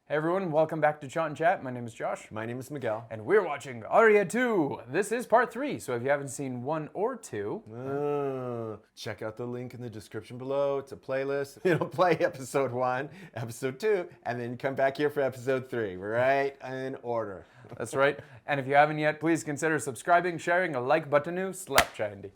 Hey everyone, welcome back to ChaatNChat. My name is Josh. My name is Miguel. And we're watching Arya 2. This is part 3, so if you haven't seen 1 or 2... check out the link in the description below. It's a playlist. It'll play episode 1, episode 2, and then come back here for episode 3, right in order. That's right. And if you haven't yet, please consider subscribing, sharing, a like button, slap chandy.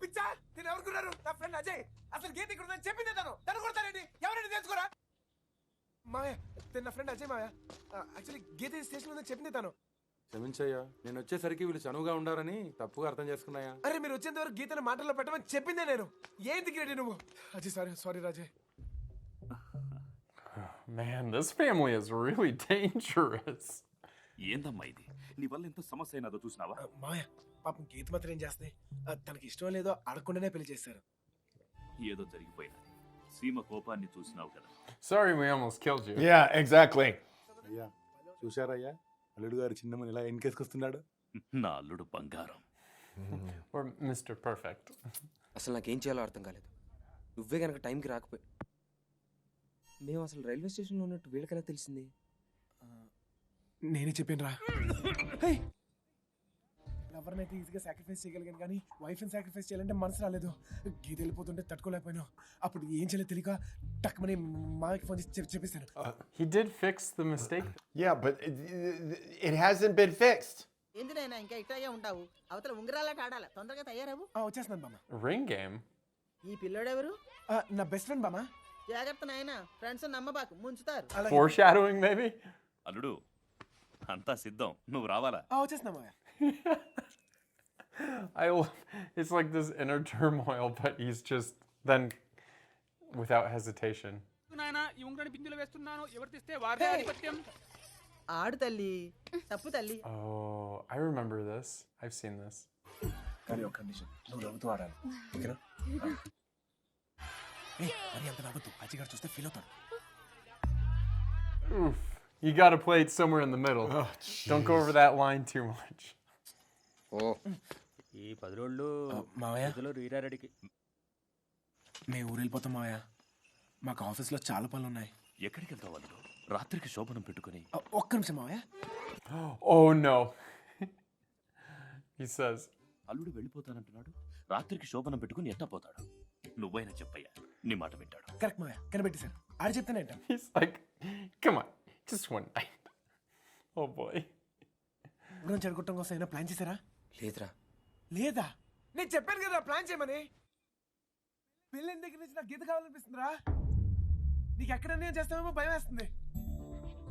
పిచ్చా నేను ఎవరుకున్నారు నా friend Ajay అసలు గీత ఇక్కడ ఉందని చెప్పిందే తను కొడతానండి ఎవరైనా తెలుసుకోరా మాయా నా ఫ్రెండ్ అజయ్ మాయా యాక్చువల్లీ గీత స్టేషన్ ఉందని చెప్పింది తను క్షమించయ్యా నేను వచ్చేసరికి వీళ్ళు చనువుగా ఉండారని తప్పుగా అర్థం చేసుకున్నాయా. అరే మీరు వచ్చేంత వరకు గీతను మాటల్లో పెట్టమని చెప్పిందే నేను ఏంది గిరెడ్డి నువ్వు Ajay sorry రాజయ్. Man, this family is really dangerous. ఏందమ్మా ఇది నీ వల్ల ఎంత సమస్య అయినదో చూసినావా? మాయా పాపం గీత మాత్రం ఏం చేస్తాయి తనకి ఇష్టం లేదో అడగకుండానే పెళ్లి చేశారు. ఏదో జరిగిపోయినది సీమ కోపాన్ని చూసినావు కదా. Sorry we almost killed you. Yeah, exactly. అయ్యా చూశారయ్యా అల్లుడు గారు చిన్నమని ఇలా ఎన్కేసుకొస్తున్నాడు. నా అల్లుడు బంగారం. Or Mr. Perfect. అసలు నాకేం చేయాలో అర్థం కాలేదు. నువ్వే కనుక టైంకి రాకపోయి మేము అసలు రైల్వే స్టేషన్లో ఉన్నట్టు వీళ్ళకెలా తెలిసింది? నేనే చెప్పాను రా. ఎవరినైతే ఈజీగా సాక్రిఫైస్ చేయగలిగాను కానీ వైఫ్ని సాక్రిఫైస్ చేయాలంటే మనసు రాలేదు. గీత వెళ్ళిపోతుంటే తట్టుకోలేకపోయాను. అప్పుడు ఏం చేయలేదు తెలియక టక్మని మాకి ఫోన్ చేసి చెప్పేశాను. He did fix the mistake. Yeah, but it hasn't been fixed. ఎందుకైనా ఇంకా ఇట్లాగే ఉంటావు అవతల ఉంగరాలకి ఆడాల తొందరగా తయారవు. వచ్చేస్తున్నాను బామ్మ. Ring game? ఈ పిల్లోడెవరు? నా బెస్ట్ ఫ్రెండ్ బామ్మ. జాగ్రత్త నాయన ఫ్రెండ్స్ నమ్మబాకు ముంచుతారు. Foreshadowing maybe? అల్లుడు అంతా సిద్ధం నువ్వు రావాలా? వచ్చేస్తున్నా మాయా. It's like this inner turmoil, but he's just then without hesitation. ఆడు తల్లి తప్పు తల్లి. Oh, I remember this. I've seen this. కానీ ఒక కండిషన్, నువ్వు నవ్వుతూ ఆడాలి ఓకేనా? మరి అంత నవ్వుతూ అజయ్ గారు చూస్తే ఫీల్ అవుతాడు. Oof. You gotta play it somewhere in the middle. Don't go over that line too much. ఈ 10 రోజులు మావయ్య వీరారెడ్డికి మేము ఊరు వెళ్ళిపోతాం మావయ్య. మాకు ఆఫీస్లో చాలా పనులు ఉన్నాయి. ఎక్కడికి వెళ్తావు అల్లుడు? రాత్రికి శోభనం పెట్టుకుని. ఒక్క నిమిషం మావయ్య. Oh no. He says. అల్లుడు వెళ్ళిపోతానంటున్నాడు. రాత్రికి శోభనం పెట్టుకుని ఎట్టా పోతాడు? నువ్వైనా చెప్పయ్యా, నీ మాట వింటాడు. కరెక్ట్ మావయ్య కనిపెట్టేశారు. ఆడు చెప్తానేంట. He's like, come on, just one night. Oh boy. గురించి అడుగుట్టం కోసం ఏమైనా ప్లాన్ చేశారా? లేదురా. లేదా? నేను చెప్పాను కదా ప్లాన్ చేయమని. పెళ్ళిన దగ్గర నుంచి నాకు గీత కావాలనిపిస్తుందిరా. నీకు ఎక్కడ నేను చేస్తామేమో భయం వేస్తుంది.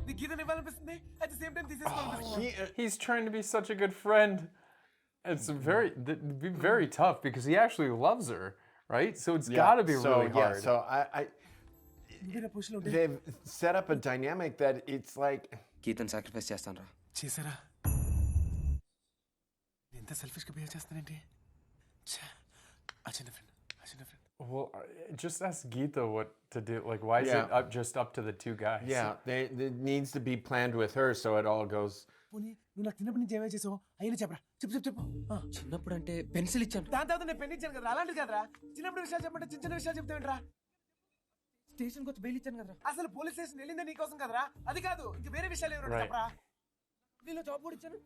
నీకు గీతని ఇవ్వాలనిపిస్తుంది, అట్ ది సేమ్ టైం తీసేసుకోవాలనిపిస్తుంది. He's trying to be such a good friend. It's be very tough because he actually loves her, right? So it's got to be really hard. So they've set up a dynamic that it's like గీతను sacrifice చేస్తాను రా. చేశారా? ఎంత selfish గా behave చేస్తానంటే. Ajay friend. Well, just ask Geeta what to do. Like, why is it just up to the two guys? Yeah, it needs to be planned with her so it all goes. పోనీ నువ్వు నాకు చిన్నప్పటి నుంచి ఏమేమి చేసావు అయినా చెప్పరా. చెప్పు. చిన్నప్పుడు అంటే పెన్సిల్ ఇచ్చాను. దాని తర్వాత నేను పెన్ ఇచ్చాను కదా, అలాంటిది కదరా. చిన్నప్పుడు విషయాలు చెప్పంటే చిన్న విషయాలు చెప్తావేంట్రా? స్టేషన్కి వచ్చి బెయిల్ ఇచ్చాను కదరా. అసలు పోలీస్ స్టేషన్ వెళ్ళిందే నీకోసం కదరా. అది కాదు ఇంక వేరే విషయాలు ఏమైనా చెప్పరా. వీళ్ళు జాబ్ కూడా ఇచ్చాను.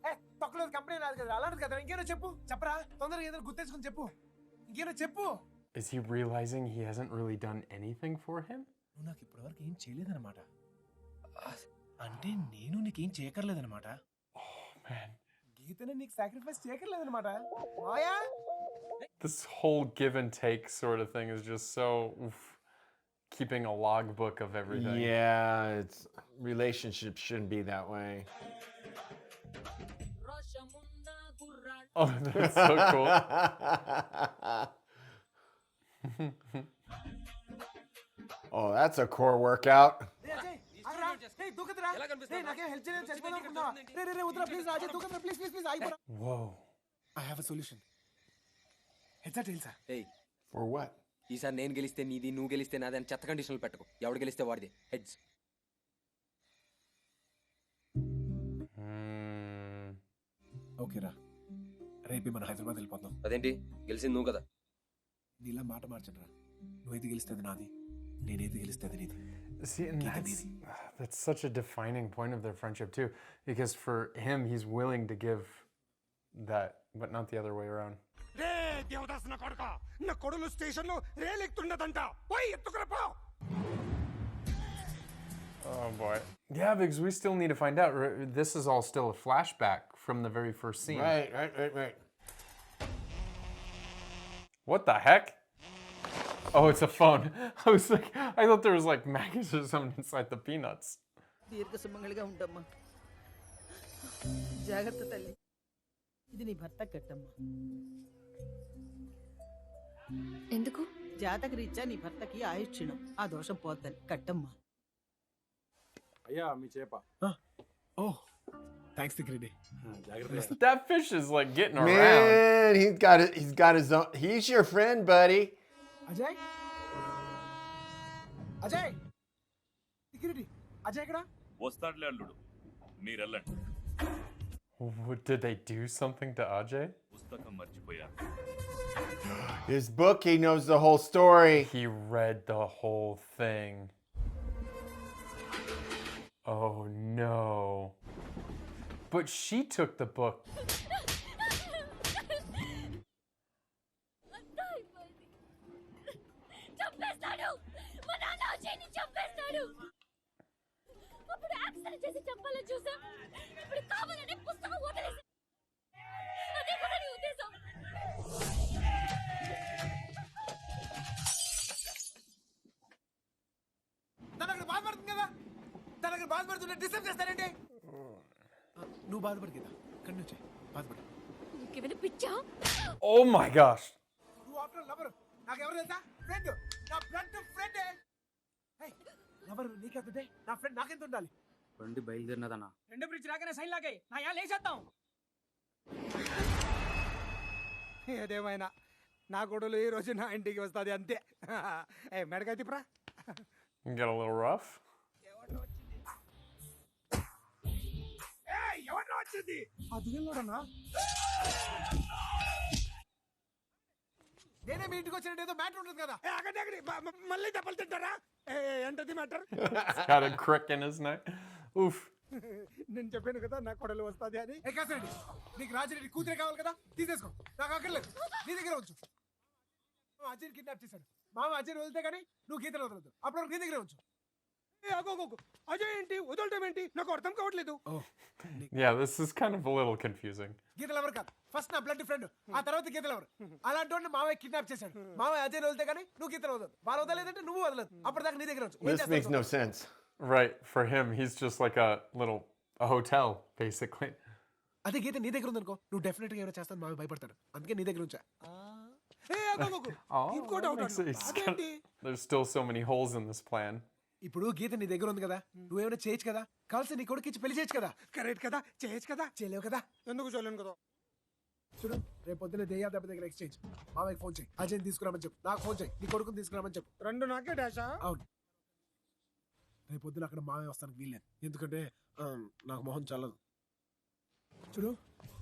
తక్కువ కంపెనీ రాదు కదా, అలాంటిది కదా. ఇంకేనో చెప్పరా. తొందరగా ఏదైనా గుర్తేసుకుని చెప్పు. ఇంకేనో చెప్పు. Is he realizing he hasn't really done anything for him? నువ్వు నాకు ఇప్పటివరకు ఏం చేయలేదన్నమాట. అంటే నేను నీకేం చేయక్కర్లేదన్నమాట. Oh man. గీతని నీకు సాక్రిఫైస్ చేయక్కర్లేదన్నమాట. మాయా. This whole give and take sort of thing is just so keeping a logbook of everything. Yeah, relationships shouldn't be that way. Oh, that's so cool. Oh, that's a core workout. Whoa. I have a solution. Heads or tails? For what? ఈసారి నేను గెలిస్తే నీది, నువ్వు గెలిస్తే నాది అని చెత్త కండిషన్లు పెట్టుకో. ఎవడు గెలిస్తే వాడిది. హెడ్స్. ఓకేరా రేపే మన హైదరాబాద్ వెళ్ళిపోతాం. అదేంటి గెలిచింది నువ్వు కదా. నీలా మాట మార్చండిరా. నువ్వైతే గెలిస్తే నాది, నేనైతే గెలిస్తే నీది. See, and that's such a defining point of their friendship too, because for him, he's willing to give that, but not the other way around. రే దేవదాస్ నా కొడుకా, నా కొడులు స్టేషన్ లో రేలు ఎక్కుతున్నదంట, పోయి ఎత్తుకురా పో. Oh boy. Yeah, because we still need to find out. This is all still a flashback from the very first scene. Right. What the heck? Oh, it's a phone. I was like, I thought there was like maggots or something inside the peanuts. దీర్ఘ సుమంగళిగా ఉండమ్మా. జాగ్రత్త తల్లి. ఇది నీ భర్త కట్టమ్మా. ఎందుకు? జాతక రీత్యా నీ భర్తకి ఆయుష్క్షీణం, ఆ దోషం పోద్దని కట్టమ్మా. అయ్యా మీ చేప. ఓ థ్యాంక్స్ దిగ్రెడ్డి. జాగ్రత్త. That fish is like getting around. Man, he's got his own. He's your friend, buddy. Ajay, Ajay, దిగ్రెడ్డి, Ajay ఎక్కడ? వస్తాడులే అల్లుడు, మీరెళ్ళండి. Did they do something to Ajay? పుస్తకం మర్చిపోయా. His book, he knows the whole story. He read the whole thing. Oh no. But she took the book. చంపేస్తాడు, మా నాన్న అజయ్ని చంపేస్తాడు. అప్పుడు accident చేసి చంపాలని చూసాం, ఇప్పుడు కావాలని పుస్తకం వదిలేసి. అదే కదా నీ ఉద్దేశం? తన అక్కడ బాధపడుతుంది కదా, తన అక్కడ బాధపడుతుంటే డిస్టర్బ్ చేస్తారంటే. నువ్వు బాధపడు కదా, కన్ను వచ్చాయి, బాధపడు. నీకేమైనా పిచ్చా? Oh my gosh. నువ్వు ఆఫ్టర్ లవర్, నాకు ఎవరు తెలుసా? ఫ్రెండ్, నా బ్లడ్ ఫ్రెండ్. లవర్ నీకెంతుంటే నా ఫ్రెండ్ నాకెంత ఉండాలి? బండి బయలుదేరినదన్నా. రెండు బ్రిడ్జ్ రాగానే సైన్ లాగాయి, నా యా లేచేద్దాం. ఏదేమైనా నా కొడులు ఈ రోజు నా ఇంటికి వస్తుంది అంతే. మెడకైతే ప్రా. Get a little rough. ఎవరు వచ్చింది? అది కూడా నేనే మీ ఇంటికి వచ్చినట్టు ఏదో మ్యాటర్ ఉంటుంది కదా. మళ్ళీ దెబ్బలు తింటారా? ఏంటది matter? Got a crick in his neck. Oof. నేను చెప్పాను కదా నా కొడలు వస్తుంది అని. కాసండి, నీకు రాజరెడ్డి కూతురే కావాలి కదా, తీసేసుకో, నాకు అక్కర్లేదు, నీ దగ్గర ఉంచు. అజయ్ కిడ్నాప్ చేశాడు, మామ అజయ్ వదిలితే కానీ నువ్వు గీతలు వదలదు, అప్పుడు నీ దగ్గర ఉంచు. అజయ్ ఏంటి వదలటం ఏంటి నాకు అర్థం కావట్లేదు. Yeah, this is kind of a little confusing. గీతలు ఎవరు కాదు, ఫస్ట్ నా బ్లడ్ ఫ్రెండ్, ఆ తర్వాత గీతలు ఎవరు. అలాంటి వాడిని మావయ్య కిడ్నాప్ చేశాడు. మావయ్య అజయ్ వదిలితే కానీ నువ్వు గీతలు వదలదు, వాళ్ళు వదలేదంటే నువ్వు వదలదు, అప్పటిదాకా నీ దగ్గర ఉంచు. This makes no sense. Right, for him, he's just like a hotel, basically. అదే గీత నీ దగ్గర ఉందనుకో, నువ్వు డెఫినెట్ గా ఏమైనా చేస్తాను మావయ్య భయపడతాడు, అందుకే నీ దగ్గర ఉంచా. ఇంకో doubt, There's still so many holes in this plan. ఇప్పుడు గీత నీ దగ్గర ఉంది కదా, నువ్వేమైనా చేయొచ్చు కదా, కావాల్సి నీ కొడుకు ఇచ్చి పెళ్లి చేయొచ్చు కదా. కరెక్ట్ కదా, చేయొచ్చు కదా, చేయలేవు కదా. ఎందుకు చేయలేను కదా. చూడు, రేపు పొద్దున్న దేయా దెబ్బ దగ్గర ఎక్స్చేంజ్. మామయ్యకి ఫోన్ చేయి, అజయ్ తీసుకురామని చెప్పు, నాకు ఫోన్ చేయి, నీ కొడుకుని తీసుకురామని చెప్పు. రెండు నాకే డాషా? అవును. రేపు పొద్దున అక్కడ మామయ్య వస్తానికి వీల్లేదు, ఎందుకంటే నాకు మొహం చల్లదు. చూడు,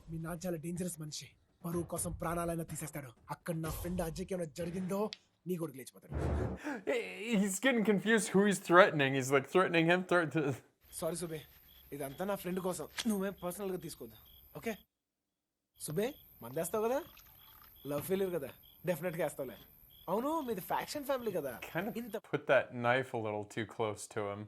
మీ నాన్న చాలా డేంజరస్ మనిషి, పరువు కోసం ప్రాణాలైనా తీసేస్తాడు. అక్కడ నా ఫ్రెండ్ అజయ్కి ఏమైనా జరిగిందో నీ కొడుకు లేచిపోతాడు. He's getting confused who he's threatening. He's like threatening him. Sorry సుబే, ఇదంతా నా ఫ్రెండ్ కోసం, నువ్వేం పర్సనల్ గా తీసుకోద్దా, ఓకే? సుబే, మందేస్తావు కదా, లవ్ ఫెయిల్యూర్ కదా, డెఫినెట్ గా వేస్తావులే. అవును, మీది ఫ్యాక్షన్ ఫ్యామిలీ కదా. Kind of put that knife a little too close to him.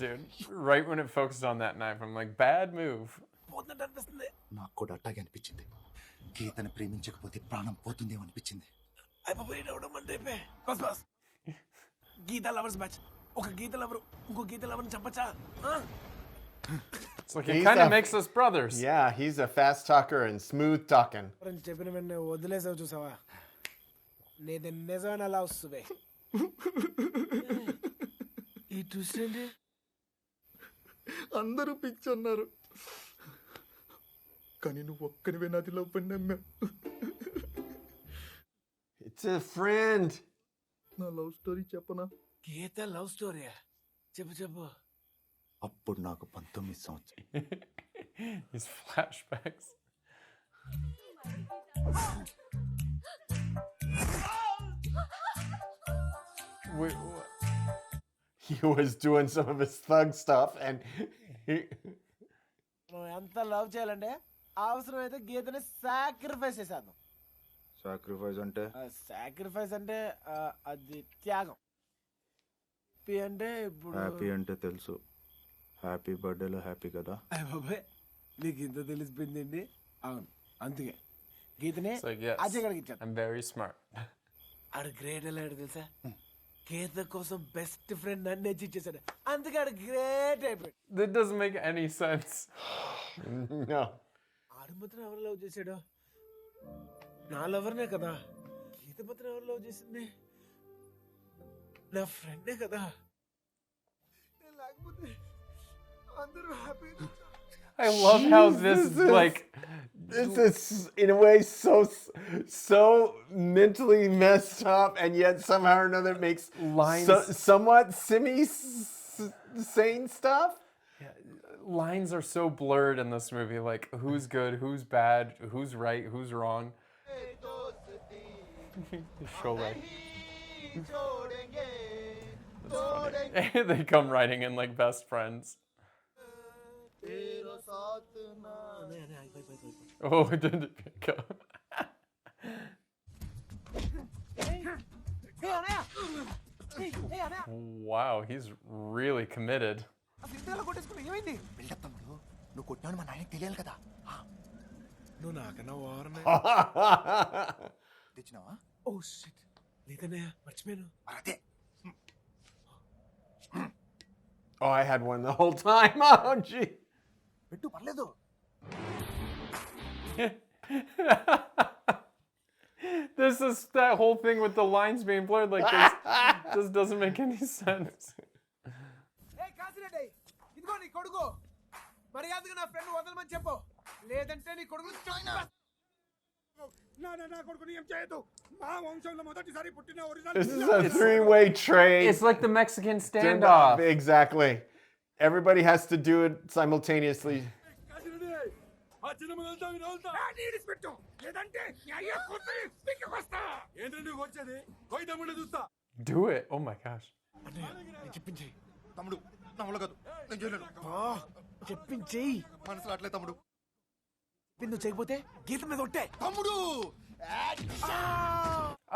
Dude, right when it focused on that knife, I'm like, bad move. పోతున్నట్టు అనిపిస్తుంది. నాకు కూడా అట్టాగే అనిపించింది. గీతను ప్రేమించకపోతే ప్రాణం పోతుందేమో అనిపించింది. బస్ బస్, గీత లవర్స్ బ్యాచ్. ఒక గీత లవరు ఇంకో గీత లవర్ని చంపచ్చా? It's like it kind of makes us brothers. Yeah, he's a fast talker and smooth talking. చెప్పిన వెంటనే వదిలేసావు చూసావా, నేను నిజమైన అలా వస్తుంది. ఈ ట్విస్ట్ ఏంటి? అందరూ పిచ్చి అన్నారు, కానీ నువ్వు ఒక్కరివే నాది లవ్ అని నమ్మా. It's a friend. నా లవ్ స్టోరీ చెప్పనా? గీత లవ్ స్టోరీయా? చెప్పు చెప్పు. అప్పుడు నాకు 19 సంవత్సరాలు. These flashbacks. Wait, He was doing some of his thug stuff and he... నువ్వు ఎంత లవ్ చేయాలంటే అవసరమైతే గీతని సాక్రిఫైస్ చేసేద్దాం. సాక్రిఫైస్ అంటే సాక్రిఫైస్ అంటే అది త్యాగం. హ్యాపీ అంటే ఇప్పుడు హ్యాపీ అంటే తెలుసు. హ్యాపీ బర్త్డేలో హ్యాపీ కదా. బాబాయ్ నీకు ఇంత తెలిసిపోయిందండి. అవును అందుకే గీతని like, yes, అజయ్ గడికి ఇచ్చాను. I'm very smart. ఆడు గ్రేట్ వెళ్ళాడు తెలుసా. గీత కోసం బెస్ట్ ఫ్రెండ్ నన్ను ఇచ్చేసాడు. అందుకే ఆడు గ్రేట్ అయిపోయాడు. That doesn't make any sense. No. ఆడు మాత్రం ఎవరు లవ్ చేశాడు? నా లవర్నే కదా. గీత మాత్రం ఎవరు లవ్ చేసింది? నా ఫ్రెండే కదా. లేకపోతే అందరూ happy. I love how this is like. This is in a way so mentally messed up, and yet somehow or another it makes Lines. somewhat sane stuff. Lines are so blurred in this movie. Like who's good, who's bad, who's right, who's wrong. Sholay. They come riding in like best friends. Oh, it didn't pick up. Wow, he's really committed. నువ్వు కొట్టాను మా నాయనకి తెలియాలి కదా. నువ్వు నాకన్నా వారనే తెచ్చినావా? Oh shit లేదన్నయ్య మర్చిపోయాను. అదే Oh, I had one the whole time. Oh, gee. పెట్టు పర్లేదు. This is that whole thing with the lines being blurred like this. This doesn't make any sense. ఏయ్ కాసిరెడ్డి ఇదిగో నీ కొడుకు. మర్యాదగా నా ఫ్రెండ్ వదలమని చెప్పు. లేదంటే నీ కొడుకు నా కొడుకుని ఏం చేయదు. మా వంశంలో మొదటిసారి పుట్టిన original. This is a three-way trade. It's like the Mexican standoff. Exactly. Everybody has to do it simultaneously. Do it. Oh my gosh. తమ్ముడు నా వల్ల కాదు. నేను చేయలేను. చెప్పించేయి. మనసులో అట్లే తమ్ముడు. నువ్వు చేయకపోతే గీత మీద ఒట్టే. తమ్ముడు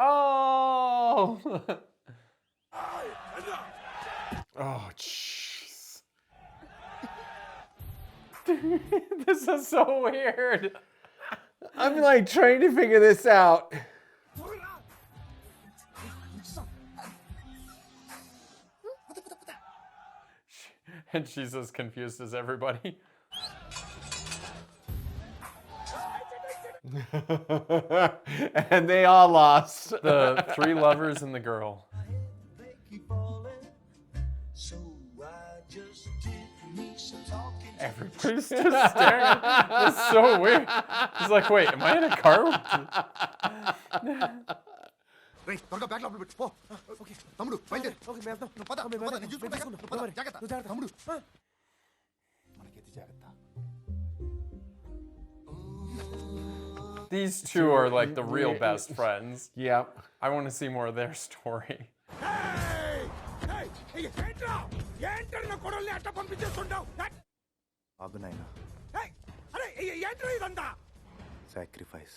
Oh! Oh, jeez. This is so weird. I'm like trying to figure this out. And she's as confused as everybody. And they all lost. The three lovers and the girl. Everybody's just staring. It's so weird. It's like, wait, am I in a car? రేయ్ త్వరగా bag లోపల పెట్టు. పో. Okay తమ్ముడు బయలుదేరు. Okay మేము వెళ్తాం. నువ్వు పద. నేను చూసుకుంటా. నువ్వు పద. జాగ్రత్త. తమ్ముడు. మనకైతే జాగ్రత్త. These two are like the real best friends. Yep. I want to see more of their story. ఆగు నాయనా. సాక్రిఫైస్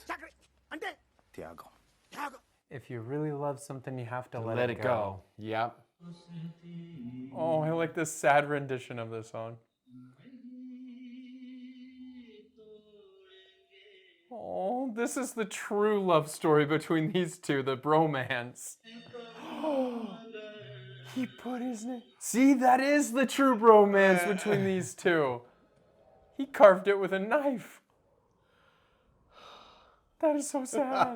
అంటే త్యాగం. If you really love something, you have to let it go. Yep. Oh, I like this sad rendition of this song. Oh, this is the true love story between these two, the bromance. He put his name. See, that is the true bromance between these two. He carved it with a knife. That is so sad.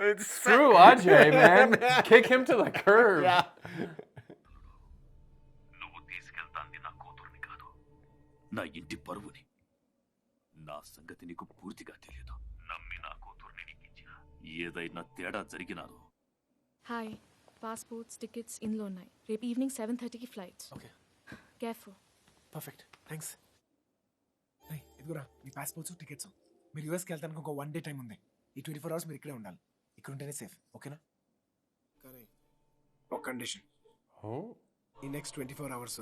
It's true, Ajay, man. Kick him to the curb. Yeah. నువ్వు తీసుకెళ్తాంది నా కూతుర్ని కాదు, నా ఇంటి పరువుని. నా సంగతి నీకు పూర్తిగా తెలియదు. నమ్మి నా కూతుర్ని నీకిచ్చిన ఏదైనా తేడా జరిగినారో. హాయ్, పాస్పోర్ట్స్ టికెట్స్ ఇందులో ఉన్నాయి. రేపు ఈవినింగ్ 7:30కి flights. Okay careful. Perfect thanks. ఇదిగోరా మీ పాస్పోర్ట్స్ టికెట్స్ మీరు యూఎస్కి వెళ్తానికి ఒక 1 డే టైం ఉంది. ఈ 24 అవర్స్ మీరు ఇక్కడే ఉండాలి. ఇక్కడ ఉంటేనే సేఫ్, ఓకేనా? కానీ ఒక కండిషన్, ఈ నెక్స్ట్ 24 అవర్స్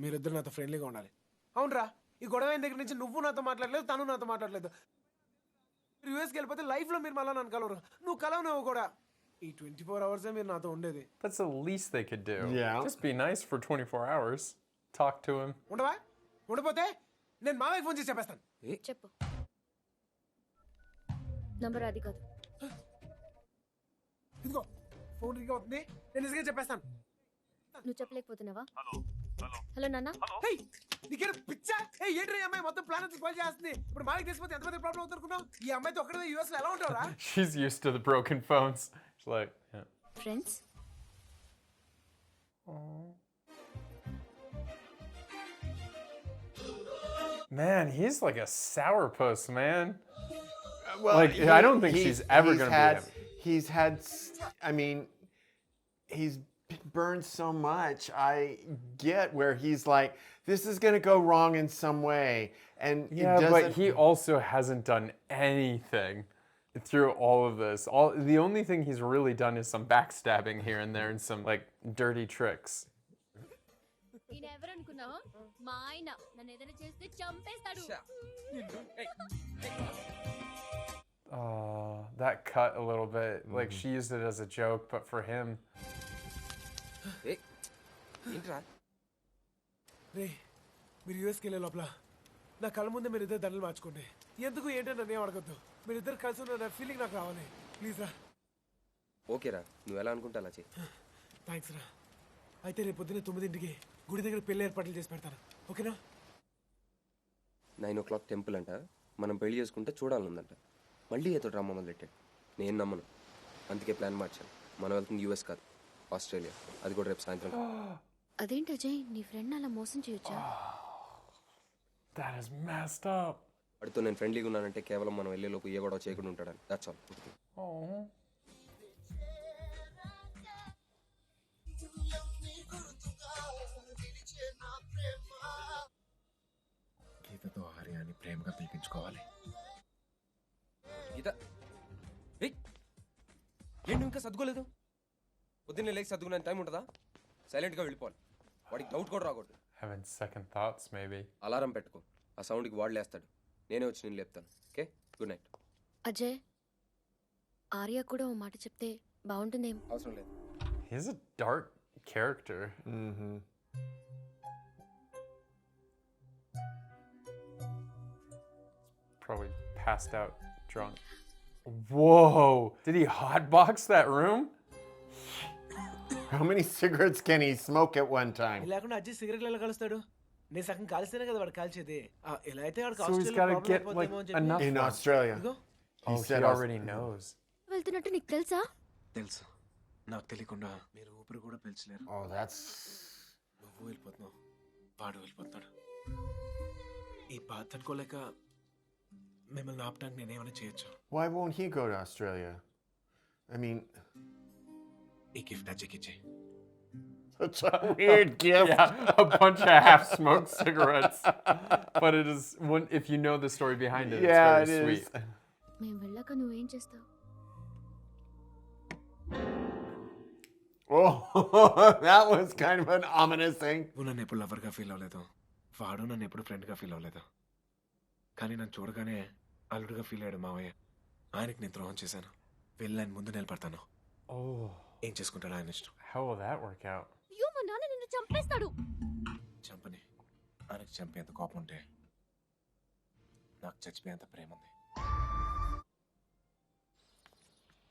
మీరిద్దరు నాతో ఫ్రెండ్లీగా ఉండాలి. అవునరా, ఈ గొడవ అయిన దగ్గర నుంచి నువ్వు నాతో మాట్లాడలేదు, తను నాతో మాట్లాడలేదు. మీరు యూఎస్కి వెళ్ళిపోతే లైఫ్లో మీరు మళ్ళీ నన్ను కలవరు, నువ్వు కలవను కూడా. ఈ 24 అవర్సే మీరు నాతో ఉండేది. That's the least they could do. Yeah. Just be nice for 24 hours. Talk to him. ఉండవా? ఉండిపోతే నేను మామయ్యకి ఫోన్ చేసి చెప్పేస్తాను. చెప్పు. నంబర్ అది కాదు. ఇదిగో ఫోన్ రింగ్ అవుతుంది, నేను నిజంగా చెప్పేస్తాను. నువ్వు చెప్పలేకపోతున్నావా? హలో నాన్న. నీకేనా పిచ్చా? ఏంటి ఈ అమ్మాయి మొత్తం ప్లాన్ కాల్ చేస్తుంది. ఇప్పుడు మామయ్యకి తెలిసిపోతే ఎంత పెద్ద ప్రాబ్లం అవుతున్నావు. ఈ అమ్మాయితో ఒక్కడే యూఎస్ లో ఎలా ఉంటావురా? She's used to the broken phones. She's like, yeah. Friends. Man, he's like a sourpuss, man. Well, Like, I don't think she's ever going to be happy. He's had, I mean, he's been burned so much. I get where he's like, this is going to go wrong in some way. And Yeah, but he also hasn't done anything through all of this. The only thing he's really done is some backstabbing here and there and some, like, dirty tricks. మా ఆయన నన్ను ఏదైనా చేస్తే చంపేస్తాడు. That cut a little bit. Like, she used it as a joke, but for him. రే, మీరు యూఎస్కి వెళ్ళే లోపల నా కళ్ళ ముందే మీరు ఇద్దరు దండలు మార్చుకోండి. ఎందుకు ఏంటో నన్ను ఏం అడగద్దు. మీరు ఇద్దరు కలిసి ఉన్న ఫీలింగ్ నాకు రావాలి. ప్లీజ్ రా. ఓకేరా, నువ్వు ఎలా అనుకుంటా అలా చెయ్యి. థ్యాంక్స్ రా. అయితే రేపు పొద్దున్నే 9ంటికి గుడి దగ్గర పెళ్లి ఏర్పాట్లు చేసి పెడతాను, ఓకేనా? 9 o'clock టెంపుల్ అంట. మనం పెళ్లి చేసుకుంటే చూడాలనుందంట. మళ్ళీ ఏదో డ్రామా మొదలెట్టాడు. నేను నమ్మను, అందుకే ప్లాన్ మార్చాను. మనం వెళ్తుంది యూఎస్ కాదు, ఆస్ట్రేలియా. అది కూడా రేపు సాయంత్రం. అదేంటి అజయ్, నీ ఫ్రెండ్ అలా మోసం చేయొచ్చా? That is messed up. వాడితో నేను ఫ్రెండ్లీగా ఉన్నానంటే కేవలం మనం వెళ్ళేలోపు ఏ గొడవ చేయకుండా ఉంటాడని. That's all. Oh. గీతతో ఆర్యాని ప్రేమగా పిలిపించుకోవాలి. గీత, ఏంటి ఇంకా సర్దుకోలేదు? పొద్దున్నే లేచి సర్దుకునే టైం ఉంటుందా? సైలెంట్గా వెళ్ళిపోవాలి. వాడికి డౌట్ కూడా రాకూడదు. Having second thoughts, maybe. Alarm పెట్టుకో, ఆ సౌండ్కి వాడు లేస్తాడు. నేనే వచ్చి నేను లేపుతాను. Okay, good night. Ajay, Arya కూడా ఓ మాట చెప్తే బాగుంటుందేమో. అవసరం లేదు. He's a dark character. Mm-hmm. Probably passed out drunk. Whoa! Did he hotbox that room? How many cigarettes can he smoke at one time? లేకుండా అజ్జి సిగరెట్లు ఎలా కలుస్తాడు? నేను సగం కాల్స్తేనే కదా వాడు కాల్చేది. ఎలా అయితే వాడికి So he's got to get like enough. In Australia. Oh, he already knows. వెళ్తున్నట్టు నీకు తెలుసా? తెలుసు. నాకు తెలియకుండా మీరు ఊపిరి కూడా పీల్చలేరు. Oh, that's... నువ్వు వెళ్ళిపోతున్నావు, వాడు వెళ్ళిపోతున్నాడు. ఈ బాధ తట్టుకోలేక మిమ్మల్ని ఆపడానికి నేనేమైనా చేయొచ్చు. Why won't he go to Australia? I mean... ఈ గిఫ్ట్ అజ్జికి ఇచ్చేయి. Such a weird gift. Yeah, a bunch of half-smoked cigarettes. But it is, if you know the story behind it, Yeah, it's very it sweet. is. మేము వెళ్ళాక నువ్వేం చేస్తావు? Oh, that was kind of an ominous thing. నువ్వు నన్ను ఎప్పుడు లవర్గా feel అవ్వలేదు, వాడు నన్ను ఎప్పుడు ఫ్రెండ్గా ఫీల్ అవ్వలేదు. కానీ నన్ను చూడగానే అల్లుడుగా ఫీల్ అయ్యాడు మావయ్య. ఆయనకి నేను ద్రోహం చేశాను. వెళ్ళి ఆయన ముందు నిలబడతాను. Oh. ఏం చేసుకుంటాడు ఆయన ఇష్టం. How will that work out? అయ్యో, మా నాన్న నిన్ను చంపేస్తాడు. చంపని. ఆయనకు చంపేంత కోపం ఉంటే నాకు చచ్చిపోయేంత ప్రేమ ఉంది.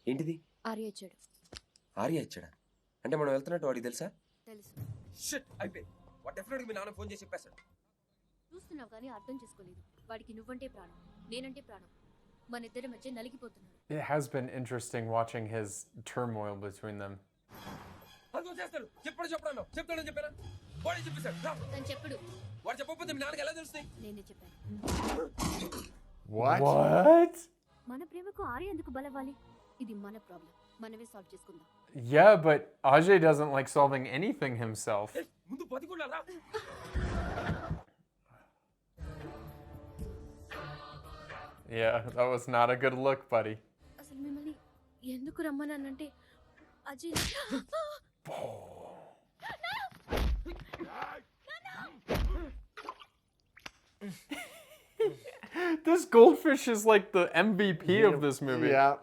ఏంటిది? ఆర్య ఇచ్చాడు. ఆర్య ఇచ్చాడా? అంటే మనం వెళ్తున్నట్టు వాడికి తెలుసా? తెలుసు. షిట్, అయిపోయి. వాడు డెఫినెట్గా మీ నాన్న ఫోన్ చేసి చెప్పేస్తాడు. చూస్తున్నావు కానీ అర్థం చేసుకోలేదు. వాడికి నువ్వంటే ప్రాణం, నేనంటే ప్రాణం. మన ఇద్దరి మధ్య నలిగిపోతున్నాడు. It has been interesting watching his turmoil between them. అదో చేస్తాడు. చెప్తాడని చెప్పారా? వాడే చెప్పేశాడు. తను చెప్పుడు. వాడు చెప్పకపోతే మీ నాన్నకి ఎలా తెలుస్తాయి? నేనే చెప్పాను. What? మన ప్రేమకు ఆర్య ఎందుకు బలవ్వాలి? ఇది మన ప్రాబ్లం, మనమే సాల్వ్ చేసుకుందాం. Yeah, but Ajay doesn't like solving anything himself. ముందు 10 కూడా రా. Yeah, that was not a good look, buddy. అసలు మిమ్మల్ని ఎందుకు రమ్మన్నానంటే Ajay This goldfish is like the MVP of this movie. Yeah.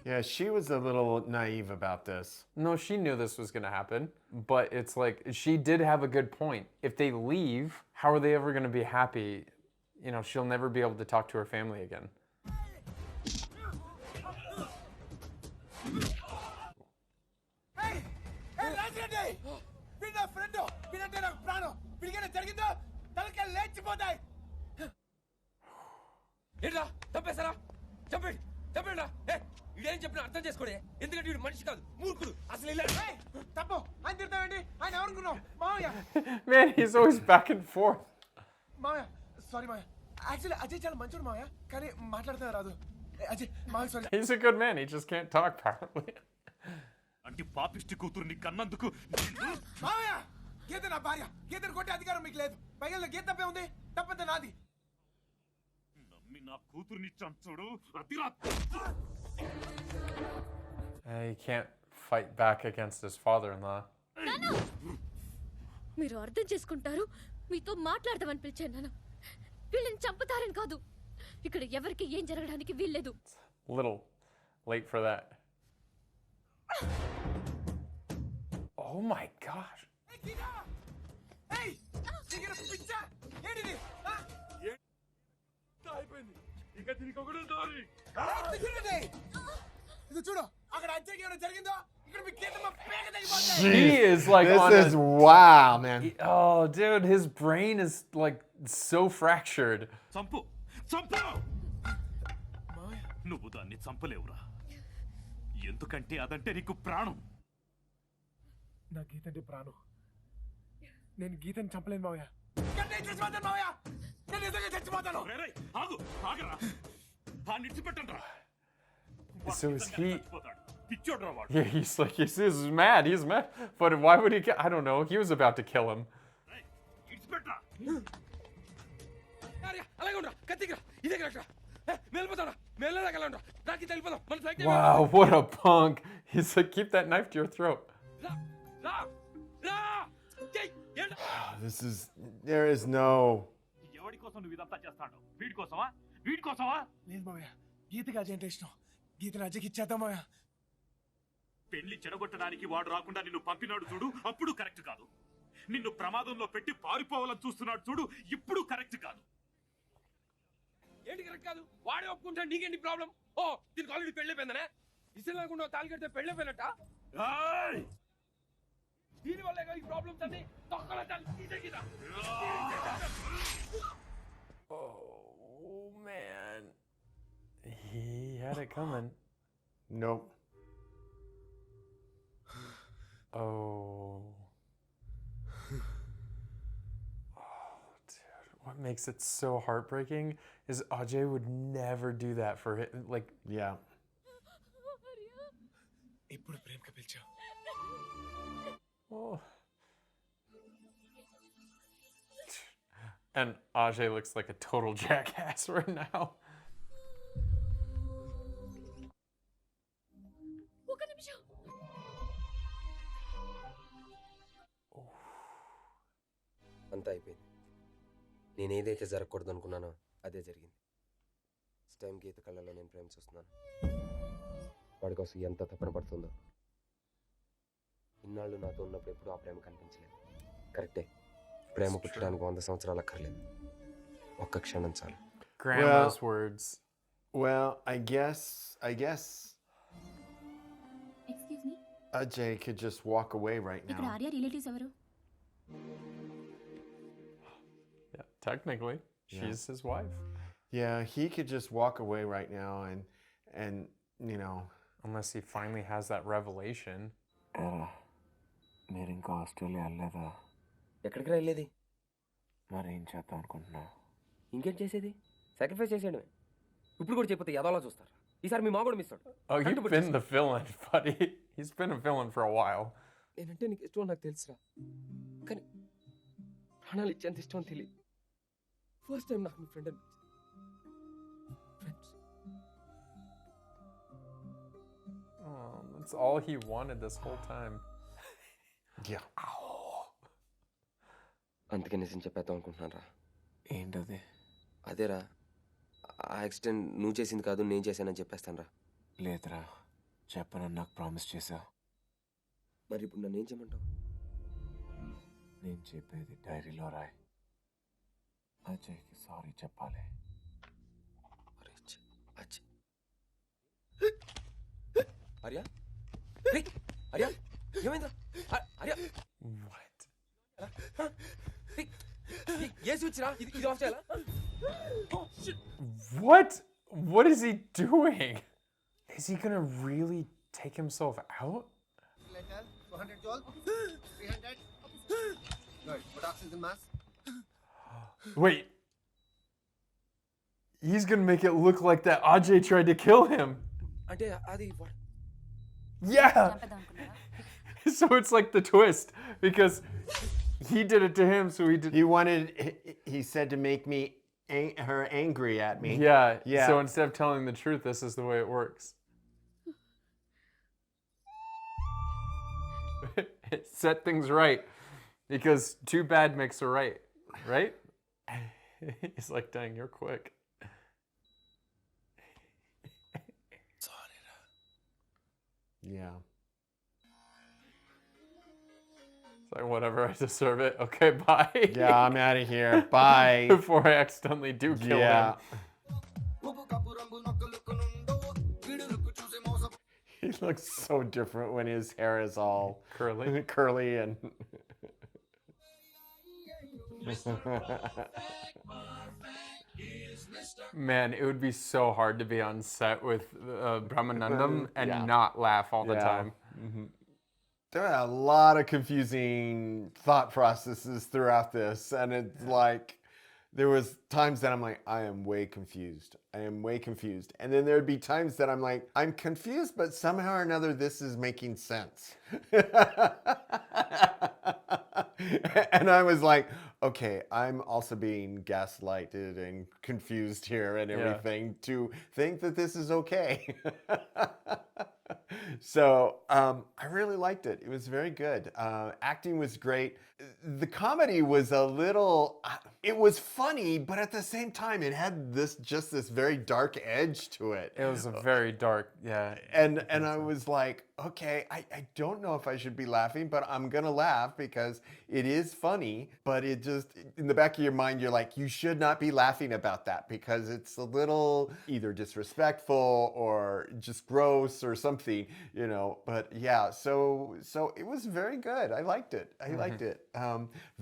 Yeah, she was a little naive about this. No, she knew this was going to happen, but it's like she did have a good point. If they leave, how are they ever going to be happy? You know, she'll never be able to talk to her family again. Hey, Raja Reddy వీడు నా friend వీడంటే నాకు ప్రాణం వీడికైనా జరిగిందో తలకాయ లేచిపోతాయి ఏంట్రా చంపేశారా చంపేయండి ఇదేం చెప్పినా అర్థం చేసుకోడే ఎందుకంటే వీడు మనిషి కాదు మూర్ఖుడు అసలు ఇలా తప్పు ఆయన తిడతావేంటి ఆయన ఎవరనుకున్నావు మామయ్య Man, he's always back and forth. మామయ్య సారీ మామయ్య యాక్చువల్లీ అజయ్ చాలా మంచోడు మామయ్య కానీ మాట్లాడితే రాదు అజయ్ మామయ్య sorry He's a good man. He just can't talk properly. అంటే పాపిష్టి కూతుర్ని కన్నందుకు మామయ్య గీత నా భార్య గీతను కొట్టే అధికారం మీకు లేదు పైగా గీత తప్పే ఉంది తప్పంతా నాది నమ్మి నా కూతుర్ని చంచుడు అతిరా He can't fight back against his father-in-law. మీరు అర్థం చేసుకుంటారు మీతో మాట్లాడదామని పిలిచాను నాన్న వీళ్ళని చంపుతారని కాదు ఇక్కడ ఎవరికి ఏం జరగడానికి వీల్లేదు A little late for that. Oh my gosh. చూడు అక్కడ అజ్జకి ఏమైనా జరిగిందో ఇక్కడ మీ గీత మా పేక He is like This on is wow, man. Oh, dude, his brain is like so fractured. చంపు నువ్వు దాన్ని చంపలేవురా ఎందుకంటే అదంటే నీకు ప్రాణం నా గీత అంటే ప్రాణం నేను గీతని చంపలేను మావయ్య చచ్చిపోతాను మావయ్య నేను నిజంగా చచ్చిపోతాను ఆగరా ఆ నిడిచిపెట్టండిరా So is he? పిచ్చోడ్రా వాడు Yeah, he's mad. He's mad. But why would he? I don't know. He was about to kill him. ఇడిచిపెట్టరా అలాగే ఉండరా కత్తిగా ఇదే కరెక్టరా వెళ్ళిపోతాడా వెళ్ళలేగలండ్రా నాకు వెళ్ళిపోదాం మన flight Wow, what a punk. He's like, keep that knife to your throat. This is there is no ఎవడి కోసం నువ్వు ఇదంతా చేస్తాడు వీడి కోసమా లేదు మావయ్య గీతకి అజయ్ అంటే ఇష్టం గీతని అజయ్కి ఇచ్చేద్దాం మావయ్య పెళ్లి చెడగొట్టడానికి వాడు రాకుండా నిన్ను పంపినాడు చూడు అప్పుడు కరెక్ట్ కాదు నిన్ను ప్రమాదంలో పెట్టి పారిపోవాలని చూస్తున్నాడు చూడు ఇప్పుడు కరెక్ట్ కాదు ఏంటి కరెక్ట్ కాదు వాడే ఒప్పుకుంటాడు నీకేంటి ప్రాబ్లం ఓ దీనికి ఆల్రెడీ పెళ్ళైపోయిందనే ఇష్టం లేకుండా తాళి కడితే పెళ్ళైపోయినట్ట దీని వల్ల ఈ ప్రాబ్లమ్స్ అన్ని తొక్కల తీసేకిదా Oh man, he had it coming. nope. Oh. Dude, what makes it so heartbreaking is Ajay would never do that for him. Like, Yeah. ఇప్పుడు ప్రేమకి పిలిచావు oh. And Ajay looks like a total jackass right now. ఒక నిమిషం అంతా అయిపోయింది నేను ఏదైతే జరగకూడదు అనుకున్నానో అదే జరిగింది టైం గీత కళ్ళలో నేను ప్రేమ చూస్తున్నాను వాడి కోసం ఎంత తపన పడుతుందో ఇన్నాళ్ళు నాతో ఉన్నప్పుడు ఎప్పుడు ఆ ప్రేమ కనిపించలేదు కరెక్టే ప్రేమ పుట్టడానికి 100 సంవత్సరాలు అక్కర్లేదు ఒక్క క్షణం చాలు Grandma's words. Well, I guess excuse me Ajay could just walk away right ఇక్కడ now. ఆర్య రిలేటివ్స్ ఎవరు Yeah, technically, she's his wife. Yeah, he could just walk away right now and you know, Unless he finally has that revelation. మీరు ఇంకా Australia వెళ్ళలేదా ఎక్కడికి వెళ్ళేది మరి ఏం చేద్దాం అనుకుంటున్నా ఇంకేం చేసేది సాక్రిఫైస్ చేసేయడమే ఇప్పుడు కూడా చెప్పితే ఎదలా చూస్తారు ఈసారి మీ మా కూడా మిస్ అవుతాడు Oh, you've been the villain, buddy. He's been a villain for a while. నేనంటే నీకు ఇష్టం నాకు తెలుసురా కానీ ప్రాణాలు ఇచ్చేంత ఇష్టం తెలియదు ఫస్ట్ టైం నాకు మీ ఫ్రెండ్ అనిపించింది. Friends. Oh, that's all he wanted this whole time. Yeah. అందుకే నిజం చెప్పేద్దాం అనుకుంటున్నాను రా. ఏంటది? అదేరా, ఆ యాక్సిడెంట్ నువ్వు చేసింది కాదు, నేను చేశానని చెప్పేస్తాను రా. లేదురా, చెప్పనని నాకు ప్రామిస్ చేశావు. మరి ఇప్పుడు నన్ను ఏం చేయమంటావు? నేను చెప్పేది డైరీలో రాయ్. అజయ్కి సారీ చెప్పాలి. ఆర్య, ఆర్య, ఏమైందా? ఆర్య, What? ఏ స్విచ్ రా? ఇది ఆఫ్ చేయాలా? What? What is he doing? Is he gonna really take himself out? 200 joule, 300. Good. Put oxygen mask. Wait. He's gonna make it look like that Ajay tried to kill him. అంటే అది Yeah. So it's like the twist because he did it to him, so he did. He said to make me her angry at me. Yeah. Yeah. So instead of telling the truth, this is the way it works. It set things right because too bad makes a right, right? He's like, dang, you're quick. Yeah. It's like, whatever, I deserve it. Okay, bye. Yeah, I'm out of here. Bye. Before I accidentally do kill him. He looks so different when his hair is all Curly. curly and Man, it would be so hard to be on set with Brahmanandam and Yeah. not laugh all the Yeah. time. there are a lot of confusing thought processes throughout this, and it's like there was times that I'm like, I am way confused. I am way confused. And then there'd be times that I'm like, I'm confused, but somehow or another this is making sense. And I was like, okay, I'm also being gaslighted and confused here and everything to think that this is okay. So I really liked it. It was very good. Acting was great. The comedy was a little, it was funny, but at the same time, it had this very dark edge to it. It was a very dark, yeah. And I was like, okay, I don't know if I should be laughing, but I'm gonna laugh because it is funny, but it just, in the back of your mind, you're like, you should not be laughing about that because it's a little either disrespectful or just gross or something, you know, but yeah, so it was very good. I liked it. I liked it.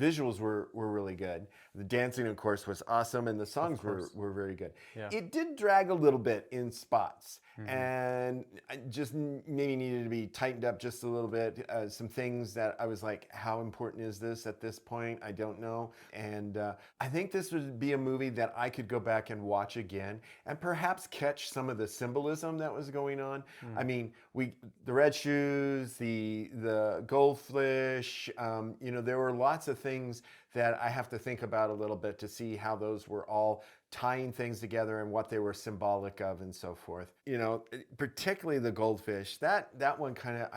Visuals were really good. The dancing, of course, was awesome, and the songs were very good. Yeah. It did drag a little bit in spots, and I just maybe needed to be tightened up just a little bit. Some things that I was like, how important is this at this point? I don't know. And I think this would be a movie that I could go back and watch again and perhaps catch some of the symbolism that was going on. I mean, the red shoes, the goldfish, you know, there were lots of things that I have to think about a little bit to see how those were all tying things together and what they were symbolic of and so forth. You know, particularly the goldfish, that one kind of,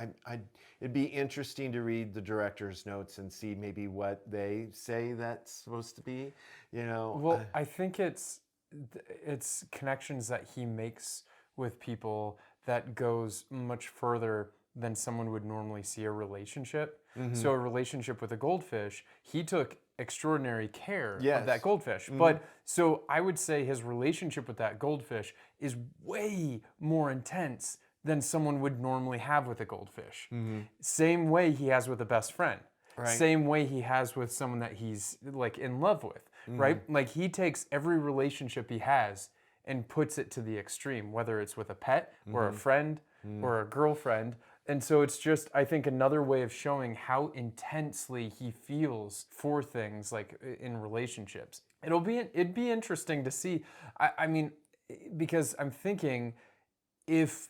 it'd be interesting to read the director's notes and see maybe what they say that's supposed to be, you know. Well, I think it's connections that he makes with people that goes much further than someone would normally see a relationship. So a relationship with a goldfish, he took extraordinary care of that goldfish. But so I would say his relationship with that goldfish is way more intense than someone would normally have with a goldfish. Same way he has with a best friend. Right. Same way he has with someone that he's like in love with, right? Like he takes every relationship he has and puts it to the extreme, whether it's with a pet or a friend or a girlfriend. And so it's just, I think, another way of showing how intensely he feels for things like in relationships. It'd be interesting to see. I mean, because I'm thinking if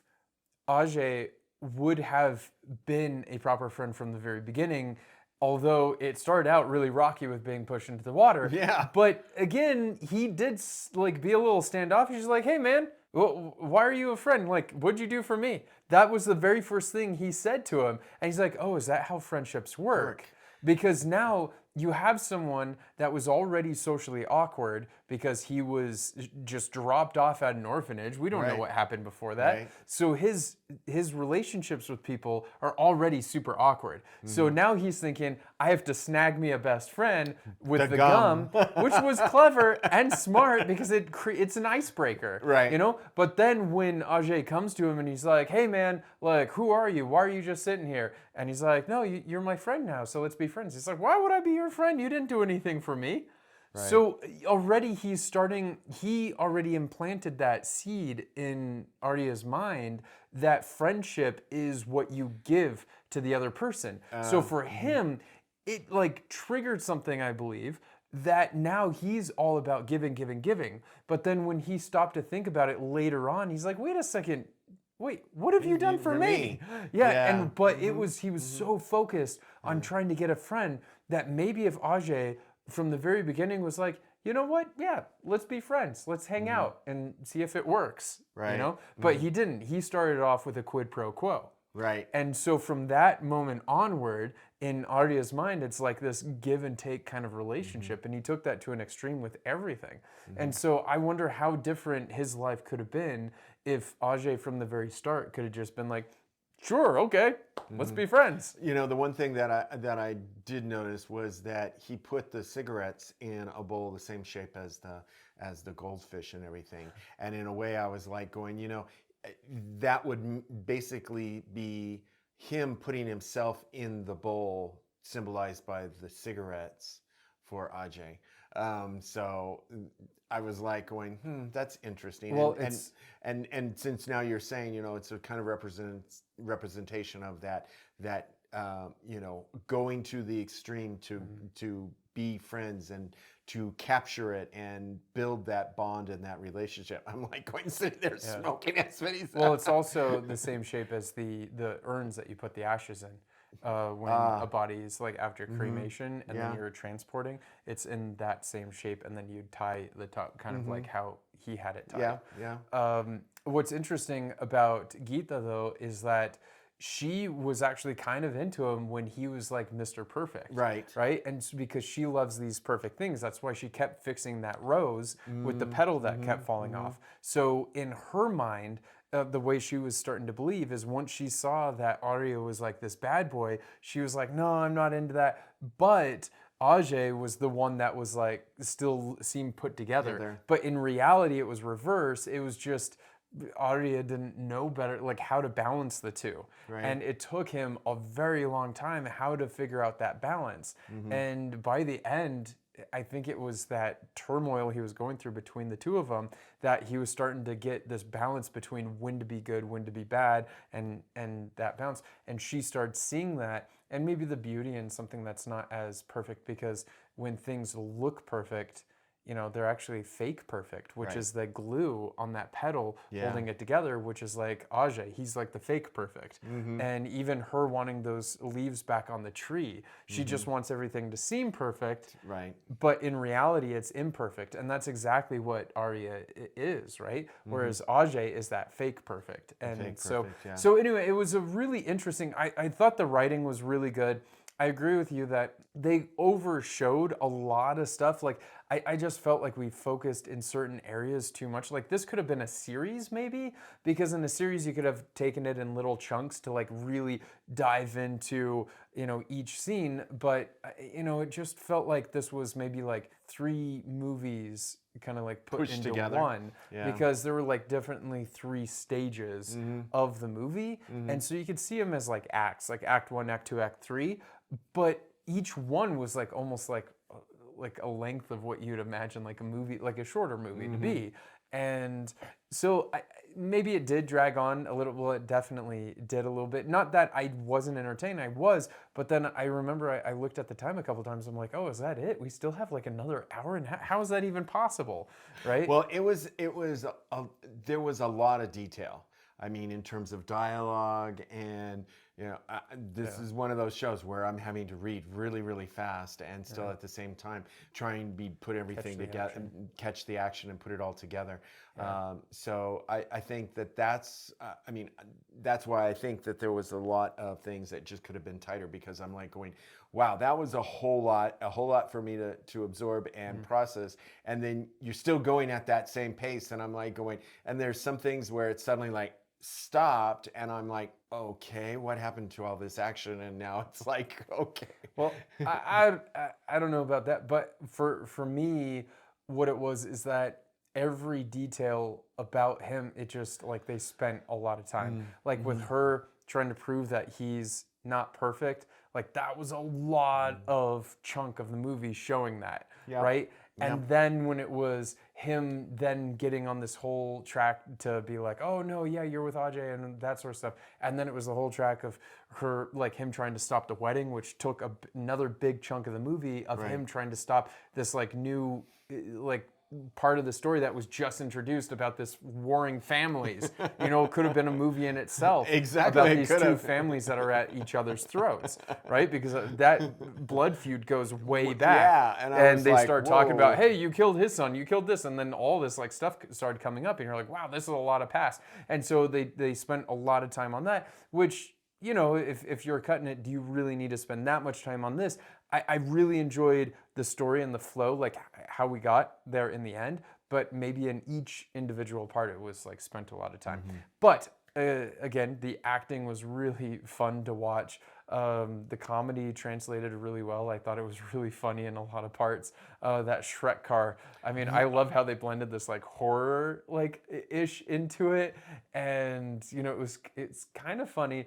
Ajay would have been a proper friend from the very beginning, although it started out really rocky with being pushed into the water. Yeah. But again, he did like be a little standoffish. He's like, hey man, why are you a friend? Like, what'd you do for me? That was the very first thing he said to him. And he's like, oh, is that how friendships work? Because now you have someone that was already socially awkward because he was just dropped off at an orphanage. We don't know what happened before that. So his relationships with people are already super awkward. So now he's thinking, I have to snag me a best friend with the gum, which was clever and smart because it's an icebreaker, you know? But then when Ajay comes to him and he's like, hey man, like, who are you? Why are you just sitting here? And he's like, no, you're my friend now, so let's be friends. He's like, why would I be your friend? You didn't do anything for me. So already he already implanted that seed in Arya's mind that friendship is what you give to the other person. So for him, it like triggered something, I believe, that now he's all about giving, giving, giving. But then when he stopped to think about it later on, he's like, wait a second, wait, what have you done for me? But he was so focused on trying to get a friend that maybe if Ajay from the very beginning was like, you know what? Yeah, let's be friends. Let's hang out and see if it works. You know? But he didn't. He started off with a quid pro quo. And so from that moment onward, in Arya's mind, it's like this give and take kind of relationship. And he took that to an extreme with everything. And so I wonder how different his life could have been if Ajay from the very start could have just been like, sure, okay, let's be friends. You know, the one thing that I did notice was that he put the cigarettes in a bowl the same shape as the goldfish and everything. And in a way, I was like going, you know, that would basically be him putting himself in the bowl, symbolized by the cigarettes for Ajay. So I was like going, that's interesting. Well, and since now you're saying, you know, it's a kind of representation of that you know, going to the extreme to be friends and to capture it and build that bond and that relationship. I'm like going sitting there smoking as many. Well, it's also the same shape as the urns that you put the ashes in. When a body is like after cremation and then you're transporting, it's in that same shape, and then you tie the top, kind of like how he had it tied. What's interesting about Geeta though is that she was actually kind of into him when he was like Mr. Perfect. Right? And because she loves these perfect things, that's why she kept fixing that rose with the petal that kept falling off. So in her mind, the way she was starting to believe is once she saw that Arya was like this bad boy, she was like, no, I'm not into that. But Ajay was the one that was like still seemed put together. But in reality, it was reverse. It was just Arya didn't know better, like how to balance the two. And it took him a very long time how to figure out that balance. And by the end, I think it was that turmoil he was going through between the two of them that he was starting to get this balance between when to be good, when to be bad, and that balance. And she started seeing that, and maybe the beauty in something that's not as perfect, because when things look perfect, you know, they're actually fake perfect, which is the glue on that petal holding it together, which is like Ajay. He's like the fake perfect. And even her wanting those leaves back on the tree, she just wants everything to seem perfect. But in reality, it's imperfect. And that's exactly what Arya is, right? Whereas Ajay is that fake perfect. And so anyway, it was a really interesting, I thought the writing was really good. I agree with you that they overshowed a lot of stuff. Like, I just felt like we focused in certain areas too much. Like, this could have been a series maybe, because in a series you could have taken it in little chunks to like really dive into, you know, each scene. But, you know, it just felt like this was maybe like 3 movies kind of like pushed into together. One, because there were like definitely 3 stages of the movie. And so you could see them as like acts, like Act 1, Act 2, Act 3. But each one was like almost like a length of what you'd imagine like a movie, like a shorter movie to be. And so maybe it did drag on a little. Well, it definitely did a little bit. Not that I wasn't entertained, I was. But then I remember I looked at the time a couple times. I'm like, oh, is that it? We still have like another hour and a half. How is that even possible, right? Well, there was a lot of detail. I mean, in terms of dialogue and You know, this is one of those shows where I'm having to read really, really fast and still at the same time trying to put everything together and catch the action and put it all together. So I think that's why I think that there was a lot of things that just could have been tighter, because I'm like going, wow, that was a whole lot for me to absorb and process. And then you're still going at that same pace. And I'm like going, and there's some things where it's suddenly like stopped and I'm like, okay, what happened to all this action? And now it's like, okay. Well, I don't know about that, but for me, what it was is that every detail about him, it just like they spent a lot of time. Like with her trying to prove that he's not perfect, like that was a lot of chunk of the movie showing that, right? And then when it was him then getting on this whole track to be like, oh no, yeah, you're with Ajay and that sort of stuff. And then it was the whole track of her, like him trying to stop the wedding, which took another big chunk of the movie of him trying to stop this like new, like part of the story that was just introduced about this warring families. You know, it could have been a movie in itself about these two families that are at each other's throats, right? Because that blood feud goes way back. Yeah, and they like, start talking about, hey, you killed his son, you killed this, and then all this like stuff started coming up, and you're like, wow, this is a lot of past. And so they spent a lot of time on that, which, you know, if you're cutting it, do you really need to spend that much time on this? I really enjoyed the story and the flow, like how we got there in the end, but maybe in each individual part it was like spent a lot of time. But again, the acting was really fun to watch. The comedy translated really well. I thought it was really funny in a lot of parts. That Shrek car, I mean, I love how they blended this like horror like ish into it, and you know, it's kind of funny.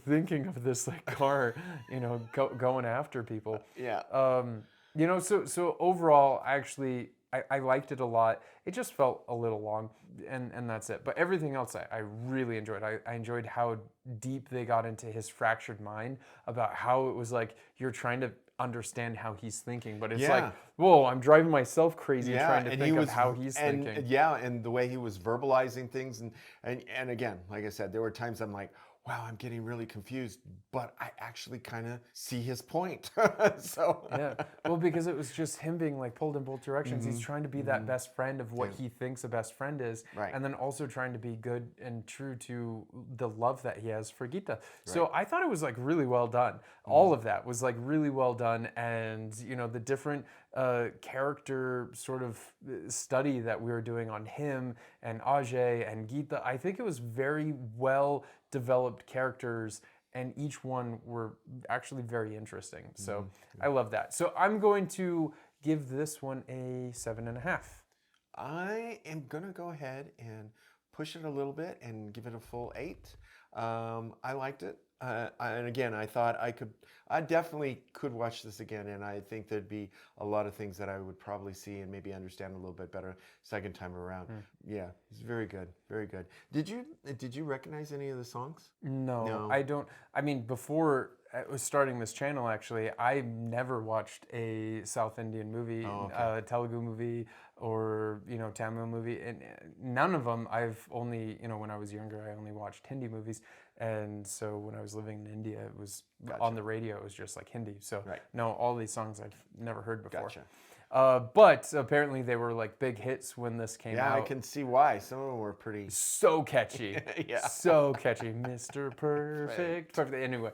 Thinking of this like car, you know, going after people. You know, so overall, actually, I liked it a lot. It just felt a little long, and that's it. But everything else, I really enjoyed. I enjoyed how deep they got into his fractured mind, about how it was like you're trying to understand how he's thinking, but it's like, whoa, I'm driving myself crazy trying to think of how he's thinking. And the way he was verbalizing things, and again, like I said, there were times I'm like, wow, I'm getting really confused, but I actually kind of see his point. So well, because it was just him being like pulled in both directions. He's trying to be that best friend of what he thinks a best friend is, and then also trying to be good and true to the love that he has for Geeta. So I thought it was like really well done. All of that was like really well done, and you know, the different character sort of study that we were doing on him and Ajay and Geeta, I think it was very well developed characters, and each one were actually very interesting. So I love that. So I'm going to give this one a 7.5. I am gonna go ahead and push it a little bit and give it a full 8. I liked it. And again, I thought I definitely could watch this again, and I think there'd be a lot of things that I would probably see and maybe understand a little bit better second time around. Yeah, it's very good, very good. Did you recognize any of the songs? No, I don't. I mean, before I was starting this channel, actually, I never watched a South Indian movie, Telugu movie, or you know, Tamil movie, and none of them. I've only, you know, when I was younger, I only watched Hindi movies. And so when I was living in India, it was on the radio, it was just like Hindi. So no, all these songs I've never heard before. But apparently they were like big hits when this came out. Yeah, I can see why. Some of them were pretty... So catchy. So catchy. Mr. Perfect. Perfect. Anyway,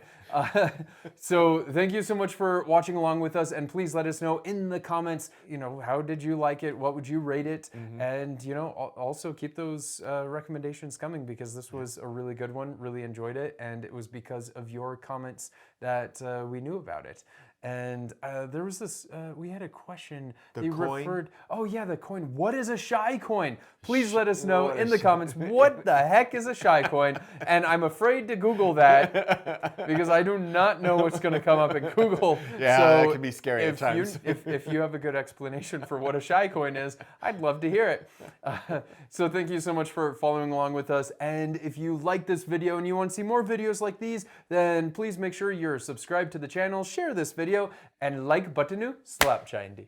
so thank you so much for watching along with us. And please let us know in the comments, you know, how did you like it? What would you rate it? And, you know, also keep those recommendations coming, because this was a really good one. Really enjoyed it. And it was because of your comments that we knew about it. And there was this, we had a question. The coin? Referred, oh yeah, the coin. What is a shy coin? Please let us know in the comments, what the heck is a shy coin? And I'm afraid to Google that because I do not know what's going to come up in Google. Yeah, so that can be scary at times. If you have a good explanation for what a shy coin is, I'd love to hear it. So thank you so much for following along with us. And if you like this video and you want to see more videos like these, then please make sure you're subscribed to the channel, share this video, and like button slap chayandi.